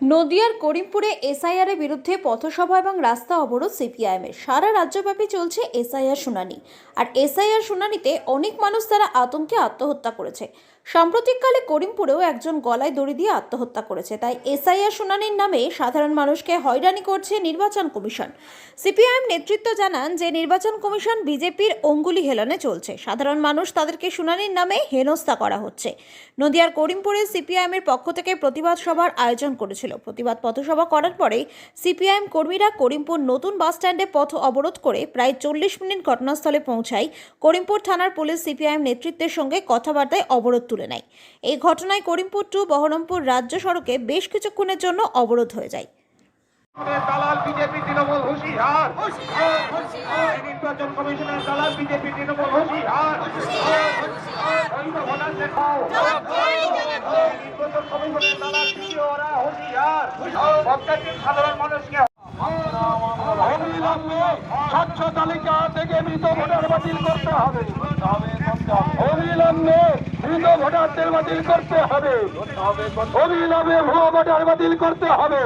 নদিয়ার করিমপুরে এসআইআর এর বিরুদ্ধে পথসভা এবং রাস্তা অবরোধ সিপিআইএমের। সারা রাজ্যব্যাপী চলছে এসআইআর শুনানি। আর এসআইআর শুনানিতে অনেক মানুষ তারা আতঙ্কে আত্মহত্যা করেছে। সাম্প্রতিককালে করিমপুরেও একজন গলায় দড়ি দিয়ে আত্মহত্যা করেছে। তাই এসআইআর শুনানির নামে সাধারণ মানুষকে হয়রানি করছে নির্বাচন কমিশন। সিপিআইএম নেতৃত্ব জানান যে নির্বাচন কমিশন বিজেপির অঙ্গুলি হেলনে চলছে। সাধারণ মানুষ তাদেরকে শুনানির নামে হেনস্থা করা হচ্ছে। নদিয়ার করিমপুরে সিপিআইএমের পক্ষ থেকে প্রতিবাদ সভার আয়োজন করেছিল। প্রতিবাদ পথসভা করার পরে সিপিআইএম কর্মীরা করিমপুর নতুন বাস স্ট্যান্ডে পথ অবরোধ করে প্রায় 40 মিনিট ঘটনাস্থলে পৌঁছায়। করিমপুর থানার পুলিশ সিপিআইএম নেতৃত্বের সঙ্গে কথাবার্তায় অবরোধ তুলে নেয়। এই ঘটনায় করিমপুর টু বহরমপুর রাজ্য সড়কে বেশ কিছুক্ষণের জন্য অবরোধ হয়ে যায়। দালাল বিজেপি তৃণমূল হুঁশিয়ার, নির্বাচন কমিশনের দালাল বিজেপি তৃণমূল হুঁশিয়ার, নির্বাচন কমিশনের দালাল বিজেপিরা হুঁশিয়ার, প্রত্যেকটি সাধারণ মানুষকে অবিলম্বে স্বচ্ছ তালিকা থেকে মৃত ভোটার বাতিল করতে হবে। অবিলম্বে মৃত ভোটারদের বাতিল করতে হবে। অবিলম্বে ভুয়ো ভোটার বাতিল করতে হবে।